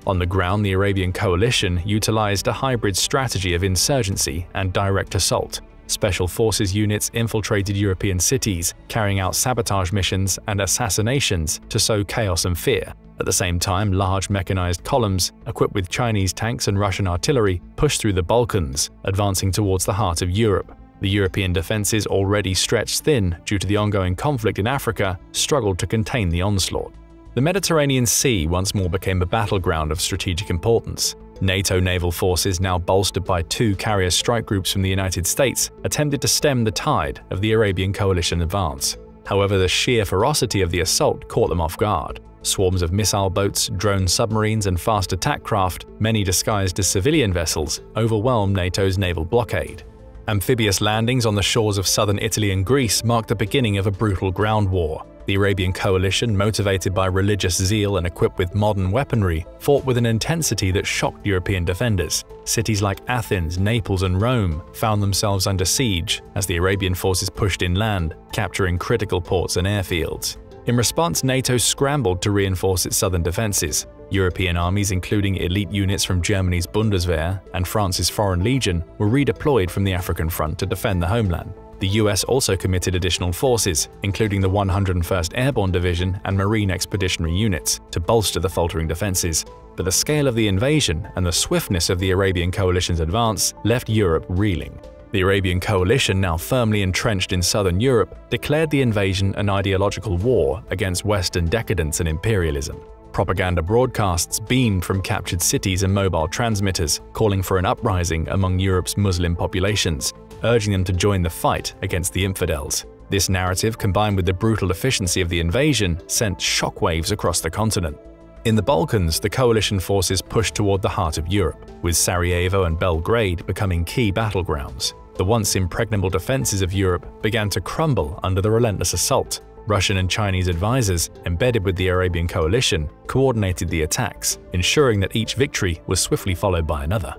On the ground, the Arabian coalition utilized a hybrid strategy of insurgency and direct assault. Special forces units infiltrated European cities, carrying out sabotage missions and assassinations to sow chaos and fear. At the same time, large mechanized columns, equipped with Chinese tanks and Russian artillery, pushed through the Balkans, advancing towards the heart of Europe. The European defenses, already stretched thin due to the ongoing conflict in Africa, struggled to contain the onslaught. The Mediterranean Sea once more became a battleground of strategic importance. NATO naval forces, now bolstered by 2 carrier strike groups from the United States, attempted to stem the tide of the Arabian coalition advance. However, the sheer ferocity of the assault caught them off guard. Swarms of missile boats, drone submarines, and fast attack craft, many disguised as civilian vessels, overwhelmed NATO's naval blockade. Amphibious landings on the shores of southern Italy and Greece marked the beginning of a brutal ground war. The Arabian coalition, motivated by religious zeal and equipped with modern weaponry, fought with an intensity that shocked European defenders. Cities like Athens, Naples, and Rome found themselves under siege as the Arabian forces pushed inland, capturing critical ports and airfields. In response, NATO scrambled to reinforce its southern defenses. European armies, including elite units from Germany's Bundeswehr and France's Foreign Legion, were redeployed from the African front to defend the homeland. The US also committed additional forces, including the 101st Airborne Division and Marine Expeditionary Units, to bolster the faltering defenses. But the scale of the invasion and the swiftness of the Arabian coalition's advance left Europe reeling. The Arabian coalition, now firmly entrenched in southern Europe, declared the invasion an ideological war against Western decadence and imperialism. Propaganda broadcasts beamed from captured cities and mobile transmitters, calling for an uprising among Europe's Muslim populations, urging them to join the fight against the infidels. This narrative, combined with the brutal efficiency of the invasion, sent shockwaves across the continent. In the Balkans, the coalition forces pushed toward the heart of Europe, with Sarajevo and Belgrade becoming key battlegrounds. The once impregnable defenses of Europe began to crumble under the relentless assault. Russian and Chinese advisors, embedded with the Arabian coalition, coordinated the attacks, ensuring that each victory was swiftly followed by another.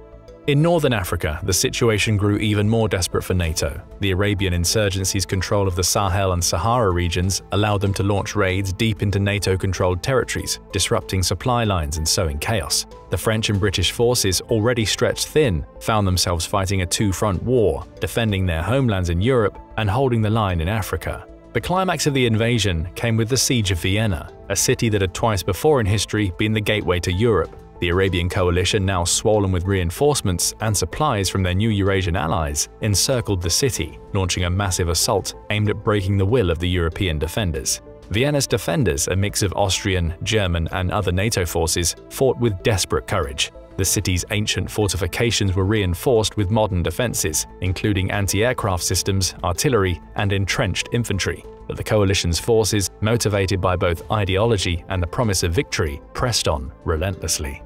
In northern Africa, the situation grew even more desperate for NATO. The Arabian insurgency's control of the Sahel and Sahara regions allowed them to launch raids deep into NATO-controlled territories, disrupting supply lines and sowing chaos. The French and British forces, already stretched thin, found themselves fighting a two-front war, defending their homelands in Europe and holding the line in Africa. The climax of the invasion came with the Siege of Vienna, a city that had twice before in history been the gateway to Europe. The Arabian coalition, now swollen with reinforcements and supplies from their new Eurasian allies, encircled the city, launching a massive assault aimed at breaking the will of the European defenders. Vienna's defenders, a mix of Austrian, German, and other NATO forces, fought with desperate courage. The city's ancient fortifications were reinforced with modern defenses, including anti-aircraft systems, artillery, and entrenched infantry. But the coalition's forces, motivated by both ideology and the promise of victory, pressed on relentlessly.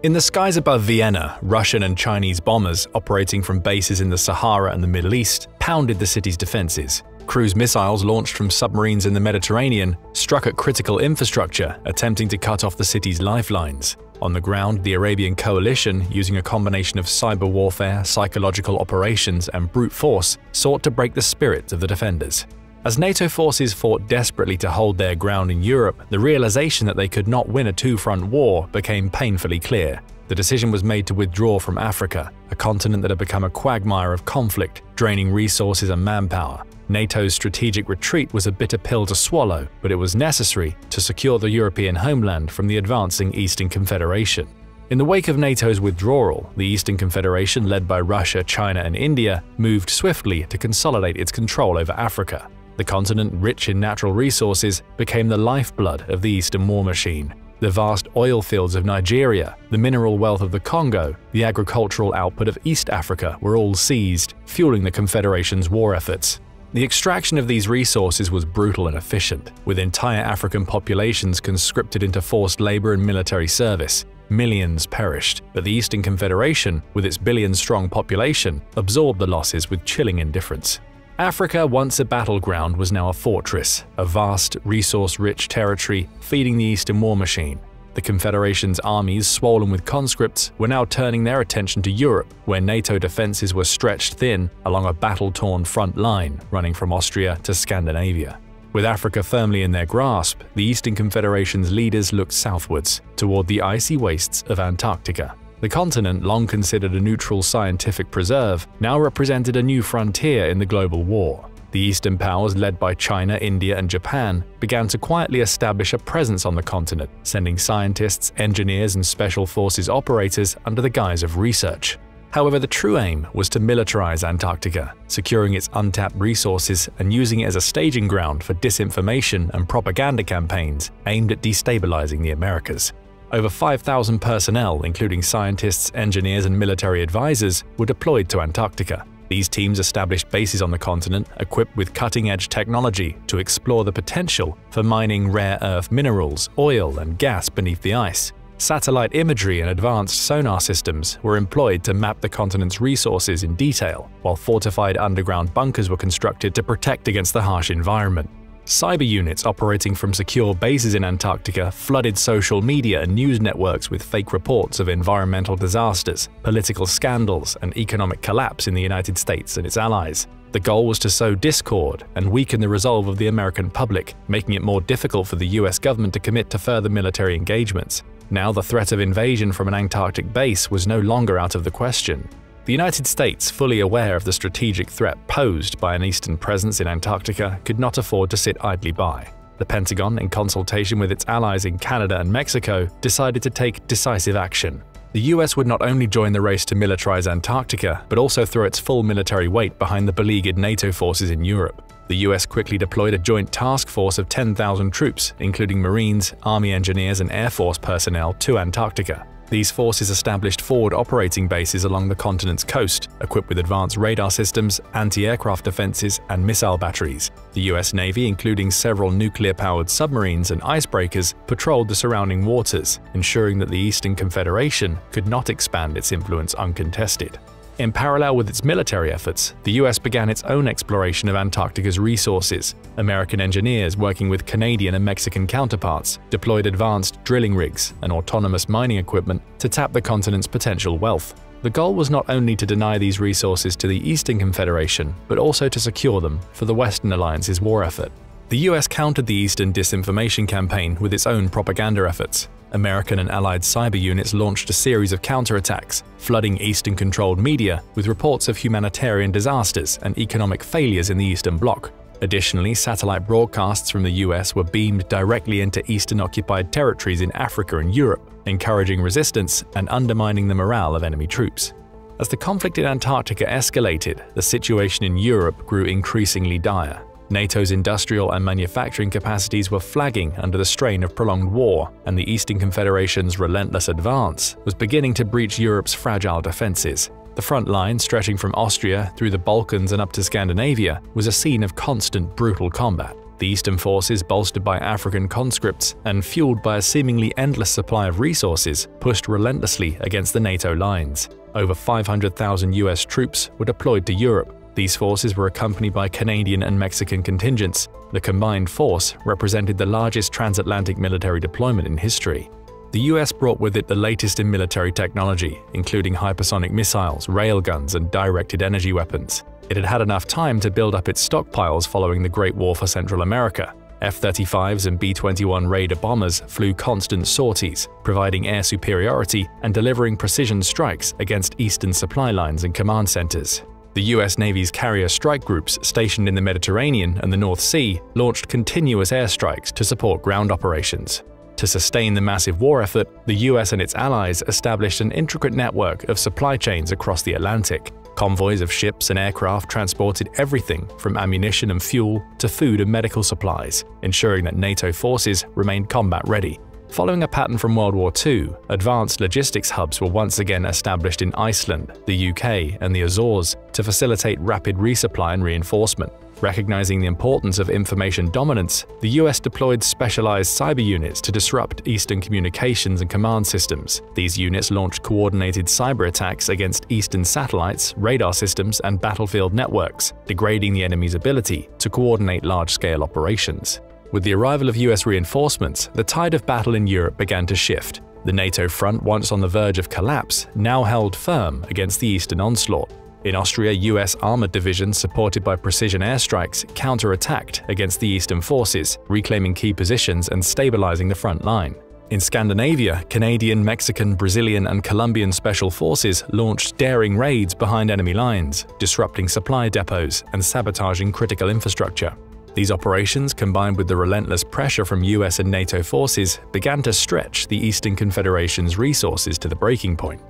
In the skies above Vienna, Russian and Chinese bombers operating from bases in the Sahara and the Middle East pounded the city's defenses. Cruise missiles launched from submarines in the Mediterranean struck at critical infrastructure, attempting to cut off the city's lifelines. On the ground, the Arabian coalition, using a combination of cyber warfare, psychological operations, and brute force, sought to break the spirit of the defenders. As NATO forces fought desperately to hold their ground in Europe, the realization that they could not win a two-front war became painfully clear. The decision was made to withdraw from Africa, a continent that had become a quagmire of conflict, draining resources and manpower. NATO's strategic retreat was a bitter pill to swallow, but it was necessary to secure the European homeland from the advancing Eastern Confederation. In the wake of NATO's withdrawal, the Eastern Confederation, led by Russia, China, and India, moved swiftly to consolidate its control over Africa. The continent, rich in natural resources, became the lifeblood of the Eastern war machine. The vast oil fields of Nigeria, the mineral wealth of the Congo, the agricultural output of East Africa were all seized, fueling the Confederation's war efforts. The extraction of these resources was brutal and efficient, with entire African populations conscripted into forced labor and military service. Millions perished, but the Eastern Confederation, with its billion-strong population, absorbed the losses with chilling indifference. Africa, once a battleground, was now a fortress, a vast, resource-rich territory feeding the Eastern war machine. The Confederation's armies, swollen with conscripts, were now turning their attention to Europe, where NATO defenses were stretched thin along a battle-torn front line running from Austria to Scandinavia. With Africa firmly in their grasp, the Eastern Confederation's leaders looked southwards, toward the icy wastes of Antarctica. The continent, long considered a neutral scientific preserve, now represented a new frontier in the global war. The Eastern powers, led by China, India, and Japan, began to quietly establish a presence on the continent, sending scientists, engineers, and special forces operators under the guise of research. However, the true aim was to militarize Antarctica, securing its untapped resources and using it as a staging ground for disinformation and propaganda campaigns aimed at destabilizing the Americas. Over 5,000 personnel, including scientists, engineers, and military advisors, were deployed to Antarctica. These teams established bases on the continent equipped with cutting-edge technology to explore the potential for mining rare earth minerals, oil, and gas beneath the ice. Satellite imagery and advanced sonar systems were employed to map the continent's resources in detail, while fortified underground bunkers were constructed to protect against the harsh environment. Cyber units operating from secure bases in Antarctica flooded social media and news networks with fake reports of environmental disasters, political scandals, and economic collapse in the United States and its allies. The goal was to sow discord and weaken the resolve of the American public, making it more difficult for the US government to commit to further military engagements. Now the threat of invasion from an Antarctic base was no longer out of the question. The United States, fully aware of the strategic threat posed by an Eastern presence in Antarctica, could not afford to sit idly by. The Pentagon, in consultation with its allies in Canada and Mexico, decided to take decisive action. The US would not only join the race to militarize Antarctica, but also throw its full military weight behind the beleaguered NATO forces in Europe. The US quickly deployed a joint task force of 10,000 troops, including Marines, Army engineers, and Air Force personnel, to Antarctica. These forces established forward operating bases along the continent's coast, equipped with advanced radar systems, anti-aircraft defenses, and missile batteries. The US Navy, including several nuclear-powered submarines and icebreakers, patrolled the surrounding waters, ensuring that the Eastern Confederation could not expand its influence uncontested. In parallel with its military efforts, the US began its own exploration of Antarctica's resources. American engineers, working with Canadian and Mexican counterparts, deployed advanced drilling rigs and autonomous mining equipment to tap the continent's potential wealth. The goal was not only to deny these resources to the Eastern Confederation, but also to secure them for the Western Alliance's war effort. The US countered the Eastern disinformation campaign with its own propaganda efforts. American and Allied cyber units launched a series of counterattacks, flooding Eastern-controlled media with reports of humanitarian disasters and economic failures in the Eastern Bloc. Additionally, satellite broadcasts from the US were beamed directly into Eastern-occupied territories in Africa and Europe, encouraging resistance and undermining the morale of enemy troops. As the conflict in Antarctica escalated, the situation in Europe grew increasingly dire. NATO's industrial and manufacturing capacities were flagging under the strain of prolonged war, and the Eastern Confederation's relentless advance was beginning to breach Europe's fragile defenses. The front line, stretching from Austria through the Balkans and up to Scandinavia, was a scene of constant brutal combat. The Eastern forces, bolstered by African conscripts and fueled by a seemingly endless supply of resources, pushed relentlessly against the NATO lines. Over 500,000 US troops were deployed to Europe. These forces were accompanied by Canadian and Mexican contingents. The combined force represented the largest transatlantic military deployment in history. The US brought with it the latest in military technology, including hypersonic missiles, railguns, and directed energy weapons. It had had enough time to build up its stockpiles following the Great War for Central America. F-35s and B-21 Raider bombers flew constant sorties, providing air superiority and delivering precision strikes against Eastern supply lines and command centers. The US Navy's carrier strike groups stationed in the Mediterranean and the North Sea launched continuous airstrikes to support ground operations. To sustain the massive war effort, the US and its allies established an intricate network of supply chains across the Atlantic. Convoys of ships and aircraft transported everything from ammunition and fuel to food and medical supplies, ensuring that NATO forces remained combat ready. Following a pattern from World War II, advanced logistics hubs were once again established in Iceland, the UK, and the Azores to facilitate rapid resupply and reinforcement. Recognizing the importance of information dominance, the US deployed specialized cyber units to disrupt Eastern communications and command systems. These units launched coordinated cyber attacks against Eastern satellites, radar systems, and battlefield networks, degrading the enemy's ability to coordinate large-scale operations. With the arrival of US reinforcements, the tide of battle in Europe began to shift. The NATO front, once on the verge of collapse, now held firm against the Eastern onslaught. In Austria, US armored divisions supported by precision airstrikes counterattacked against the Eastern forces, reclaiming key positions and stabilizing the front line. In Scandinavia, Canadian, Mexican, Brazilian, and Colombian special forces launched daring raids behind enemy lines, disrupting supply depots and sabotaging critical infrastructure. These operations, combined with the relentless pressure from US and NATO forces, began to stretch the Eastern Confederation's resources to the breaking point.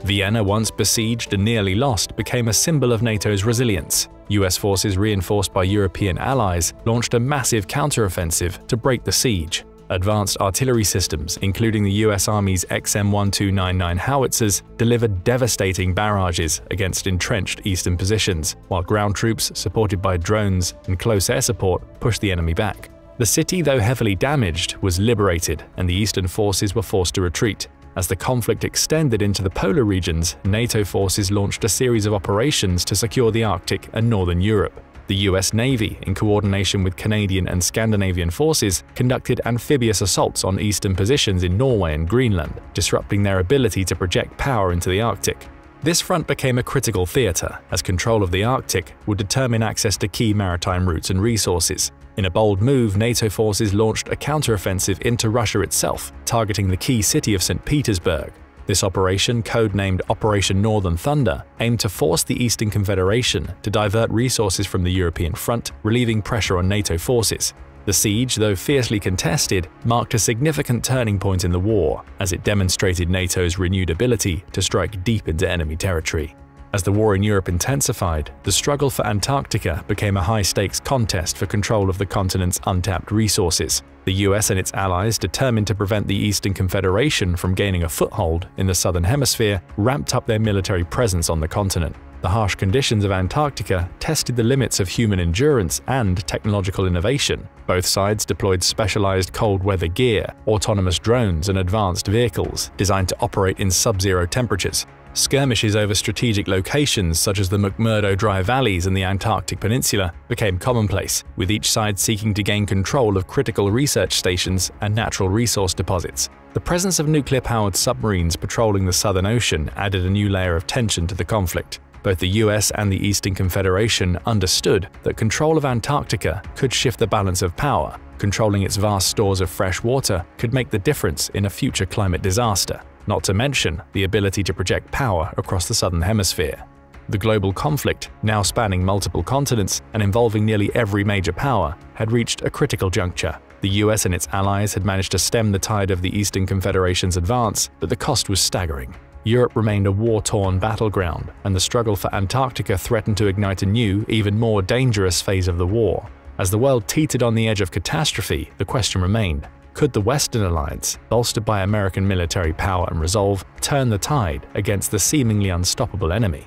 Vienna, once besieged and nearly lost, became a symbol of NATO's resilience. US forces, reinforced by European allies, launched a massive counteroffensive to break the siege. Advanced artillery systems, including the US Army's XM-1299 howitzers, delivered devastating barrages against entrenched eastern positions, while ground troops, supported by drones and close air support, pushed the enemy back. The city, though heavily damaged, was liberated, and the eastern forces were forced to retreat. As the conflict extended into the polar regions, NATO forces launched a series of operations to secure the Arctic and northern Europe. The US Navy, in coordination with Canadian and Scandinavian forces, conducted amphibious assaults on eastern positions in Norway and Greenland, disrupting their ability to project power into the Arctic. This front became a critical theater, as control of the Arctic would determine access to key maritime routes and resources. In a bold move, NATO forces launched a counteroffensive into Russia itself, targeting the key city of St. Petersburg. This operation, codenamed Operation Northern Thunder, aimed to force the Eastern Confederation to divert resources from the European front, relieving pressure on NATO forces. The siege, though fiercely contested, marked a significant turning point in the war, as it demonstrated NATO's renewed ability to strike deep into enemy territory. As the war in Europe intensified, the struggle for Antarctica became a high-stakes contest for control of the continent's untapped resources. The US and its allies, determined to prevent the Eastern Confederation from gaining a foothold in the southern hemisphere, ramped up their military presence on the continent. The harsh conditions of Antarctica tested the limits of human endurance and technological innovation. Both sides deployed specialized cold weather gear, autonomous drones, and advanced vehicles designed to operate in sub-zero temperatures. Skirmishes over strategic locations such as the McMurdo Dry Valleys and the Antarctic Peninsula became commonplace, with each side seeking to gain control of critical research stations and natural resource deposits. The presence of nuclear-powered submarines patrolling the Southern Ocean added a new layer of tension to the conflict. Both the US and the Eastern Confederation understood that control of Antarctica could shift the balance of power. Controlling its vast stores of fresh water could make the difference in a future climate disaster, not to mention the ability to project power across the southern hemisphere. The global conflict, now spanning multiple continents and involving nearly every major power, had reached a critical juncture. The US and its allies had managed to stem the tide of the Eastern Confederation's advance, but the cost was staggering. Europe remained a war-torn battleground, and the struggle for Antarctica threatened to ignite a new, even more dangerous phase of the war. As the world teetered on the edge of catastrophe, the question remained: could the Western alliance, bolstered by American military power and resolve, turn the tide against the seemingly unstoppable enemy?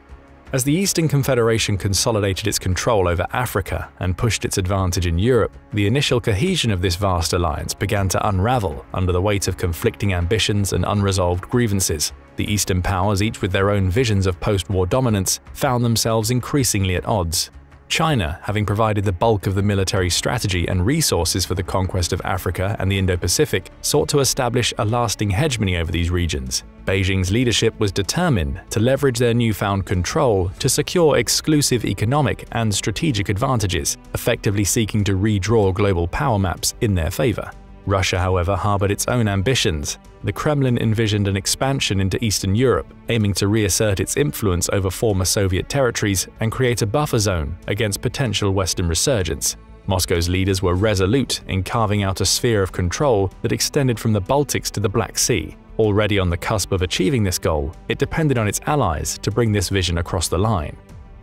As the Eastern Confederation consolidated its control over Africa and pushed its advantage in Europe, the initial cohesion of this vast alliance began to unravel under the weight of conflicting ambitions and unresolved grievances. The Eastern powers, each with their own visions of post-war dominance, found themselves increasingly at odds. China, having provided the bulk of the military strategy and resources for the conquest of Africa and the Indo-Pacific, sought to establish a lasting hegemony over these regions. Beijing's leadership was determined to leverage their newfound control to secure exclusive economic and strategic advantages, effectively seeking to redraw global power maps in their favor. Russia, however, harbored its own ambitions. The Kremlin envisioned an expansion into Eastern Europe, aiming to reassert its influence over former Soviet territories and create a buffer zone against potential Western resurgence. Moscow's leaders were resolute in carving out a sphere of control that extended from the Baltics to the Black Sea. Already on the cusp of achieving this goal, it depended on its allies to bring this vision across the line.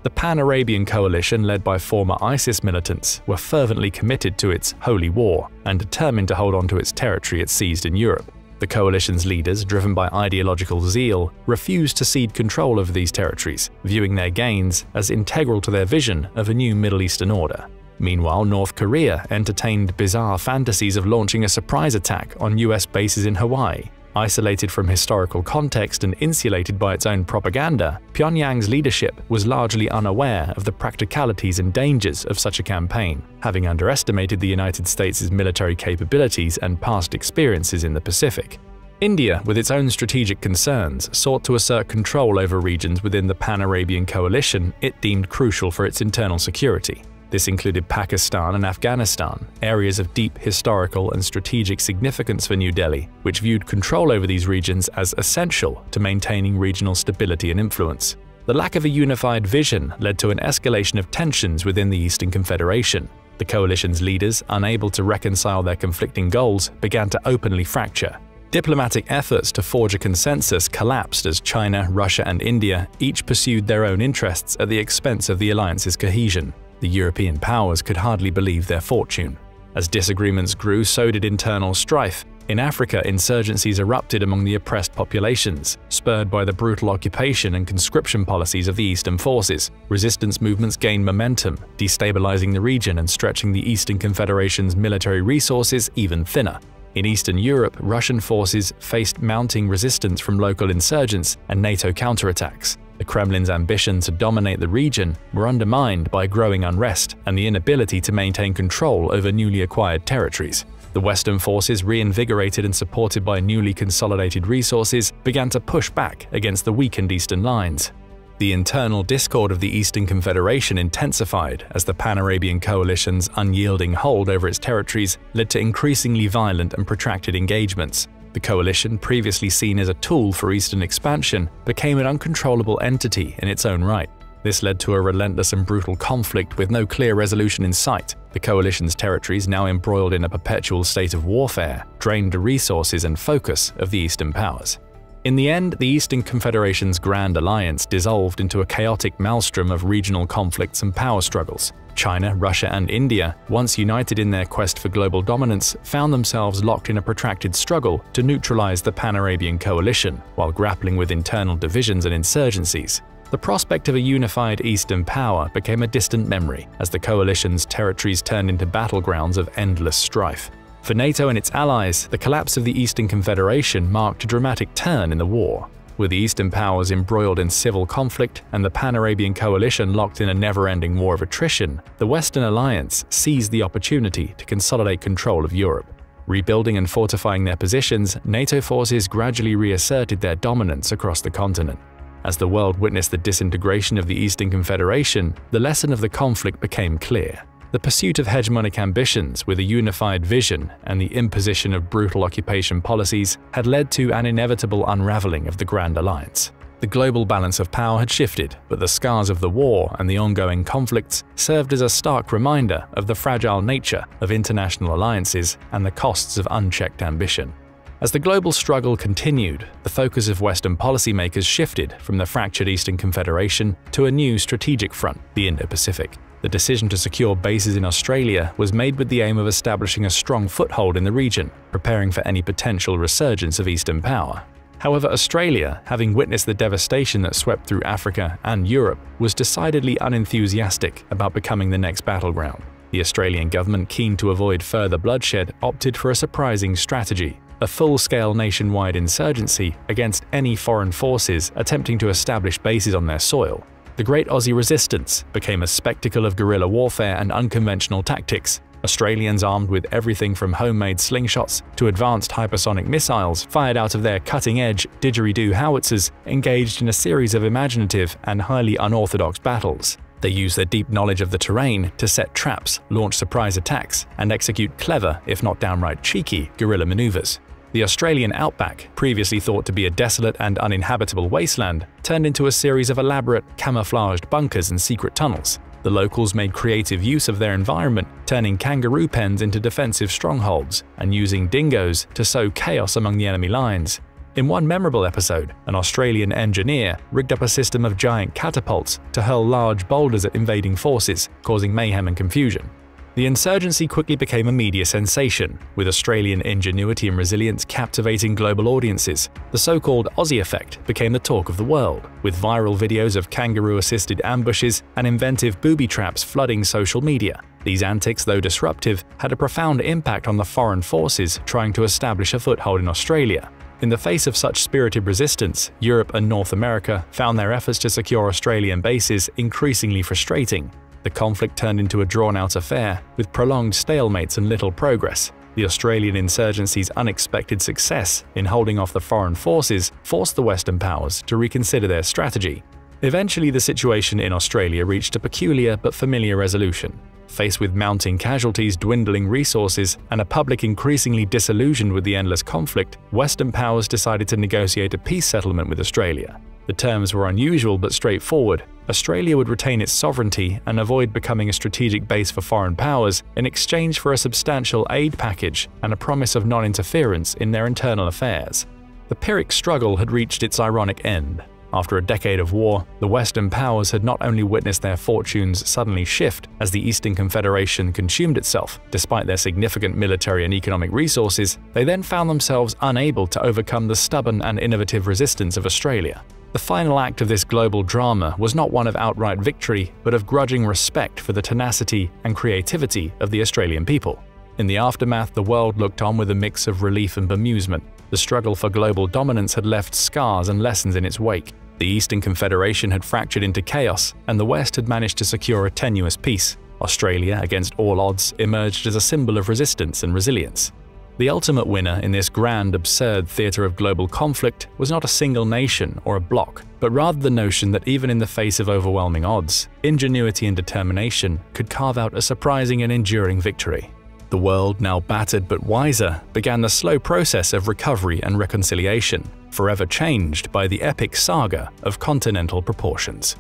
The Pan-Arabian coalition, led by former ISIS militants, were fervently committed to its holy war and determined to hold on to its territory it seized in Europe. The coalition's leaders, driven by ideological zeal, refused to cede control over these territories, viewing their gains as integral to their vision of a new Middle Eastern order. Meanwhile, North Korea entertained bizarre fantasies of launching a surprise attack on US bases in Hawaii. Isolated from historical context and insulated by its own propaganda, Pyongyang's leadership was largely unaware of the practicalities and dangers of such a campaign, having underestimated the United States' military capabilities and past experiences in the Pacific. India, with its own strategic concerns, sought to assert control over regions within the Pan-Arabian coalition it deemed crucial for its internal security. This included Pakistan and Afghanistan, areas of deep historical and strategic significance for New Delhi, which viewed control over these regions as essential to maintaining regional stability and influence. The lack of a unified vision led to an escalation of tensions within the Eastern Confederation. The coalition's leaders, unable to reconcile their conflicting goals, began to openly fracture. Diplomatic efforts to forge a consensus collapsed as China, Russia, and India each pursued their own interests at the expense of the alliance's cohesion. The European powers could hardly believe their fortune. As disagreements grew, so did internal strife. In Africa, insurgencies erupted among the oppressed populations, spurred by the brutal occupation and conscription policies of the Eastern forces. Resistance movements gained momentum, destabilizing the region and stretching the Eastern Confederation's military resources even thinner. In Eastern Europe, Russian forces faced mounting resistance from local insurgents and NATO counterattacks. The Kremlin's ambition to dominate the region were undermined by growing unrest and the inability to maintain control over newly acquired territories. The Western forces, reinvigorated and supported by newly consolidated resources, began to push back against the weakened Eastern lines. The internal discord of the Eastern Confederation intensified as the Pan-Arabian coalition's unyielding hold over its territories led to increasingly violent and protracted engagements. The coalition, previously seen as a tool for Eastern expansion, became an uncontrollable entity in its own right. This led to a relentless and brutal conflict with no clear resolution in sight. The coalition's territories, now embroiled in a perpetual state of warfare, drained the resources and focus of the Eastern powers. In the end, the Eastern Confederation's Grand Alliance dissolved into a chaotic maelstrom of regional conflicts and power struggles. China, Russia, and India, once united in their quest for global dominance, found themselves locked in a protracted struggle to neutralize the Pan-Arabian coalition, while grappling with internal divisions and insurgencies. The prospect of a unified Eastern power became a distant memory as the coalition's territories turned into battlegrounds of endless strife. For NATO and its allies, the collapse of the Eastern Confederation marked a dramatic turn in the war. With the Eastern powers embroiled in civil conflict and the Pan-Arabian coalition locked in a never-ending war of attrition, the Western alliance seized the opportunity to consolidate control of Europe. Rebuilding and fortifying their positions, NATO forces gradually reasserted their dominance across the continent. As the world witnessed the disintegration of the Eastern Confederation, the lesson of the conflict became clear. The pursuit of hegemonic ambitions with a unified vision and the imposition of brutal occupation policies had led to an inevitable unraveling of the Grand Alliance. The global balance of power had shifted, but the scars of the war and the ongoing conflicts served as a stark reminder of the fragile nature of international alliances and the costs of unchecked ambition. As the global struggle continued, the focus of Western policymakers shifted from the fractured Eastern Confederation to a new strategic front, the Indo-Pacific. The decision to secure bases in Australia was made with the aim of establishing a strong foothold in the region, preparing for any potential resurgence of Eastern power. However, Australia, having witnessed the devastation that swept through Africa and Europe, was decidedly unenthusiastic about becoming the next battleground. The Australian government, keen to avoid further bloodshed, opted for a surprising strategy: a full-scale nationwide insurgency against any foreign forces attempting to establish bases on their soil. The Great Aussie Resistance became a spectacle of guerrilla warfare and unconventional tactics. Australians, armed with everything from homemade slingshots to advanced hypersonic missiles fired out of their cutting-edge didgeridoo howitzers, engaged in a series of imaginative and highly unorthodox battles. They used their deep knowledge of the terrain to set traps, launch surprise attacks, and execute clever, if not downright cheeky, guerrilla maneuvers. The Australian outback, previously thought to be a desolate and uninhabitable wasteland, turned into a series of elaborate, camouflaged bunkers and secret tunnels. The locals made creative use of their environment, turning kangaroo pens into defensive strongholds and using dingoes to sow chaos among the enemy lines. In one memorable episode, an Australian engineer rigged up a system of giant catapults to hurl large boulders at invading forces, causing mayhem and confusion. The insurgency quickly became a media sensation, with Australian ingenuity and resilience captivating global audiences. The so-called Aussie effect became the talk of the world, with viral videos of kangaroo-assisted ambushes and inventive booby traps flooding social media. These antics, though disruptive, had a profound impact on the foreign forces trying to establish a foothold in Australia. In the face of such spirited resistance, Europe and North America found their efforts to secure Australian bases increasingly frustrating. The conflict turned into a drawn-out affair, with prolonged stalemates and little progress. The Australian insurgency's unexpected success in holding off the foreign forces forced the Western powers to reconsider their strategy. Eventually, the situation in Australia reached a peculiar but familiar resolution. Faced with mounting casualties, dwindling resources, and a public increasingly disillusioned with the endless conflict, Western powers decided to negotiate a peace settlement with Australia. The terms were unusual but straightforward. Australia would retain its sovereignty and avoid becoming a strategic base for foreign powers in exchange for a substantial aid package and a promise of non-interference in their internal affairs. The Pyrrhic struggle had reached its ironic end. After a decade of war, the Western powers had not only witnessed their fortunes suddenly shift as the Eastern Confederation consumed itself, despite their significant military and economic resources, they then found themselves unable to overcome the stubborn and innovative resistance of Australia. The final act of this global drama was not one of outright victory, but of grudging respect for the tenacity and creativity of the Australian people. In the aftermath, the world looked on with a mix of relief and bemusement. The struggle for global dominance had left scars and lessons in its wake. The Eastern Confederation had fractured into chaos, and the West had managed to secure a tenuous peace. Australia, against all odds, emerged as a symbol of resistance and resilience. The ultimate winner in this grand, absurd theater of global conflict was not a single nation or a bloc, but rather the notion that even in the face of overwhelming odds, ingenuity and determination could carve out a surprising and enduring victory. The world, now battered but wiser, began the slow process of recovery and reconciliation, forever changed by the epic saga of continental proportions.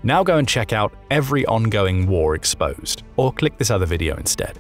Now go and check out Every Ongoing War Exposed, or click this other video instead.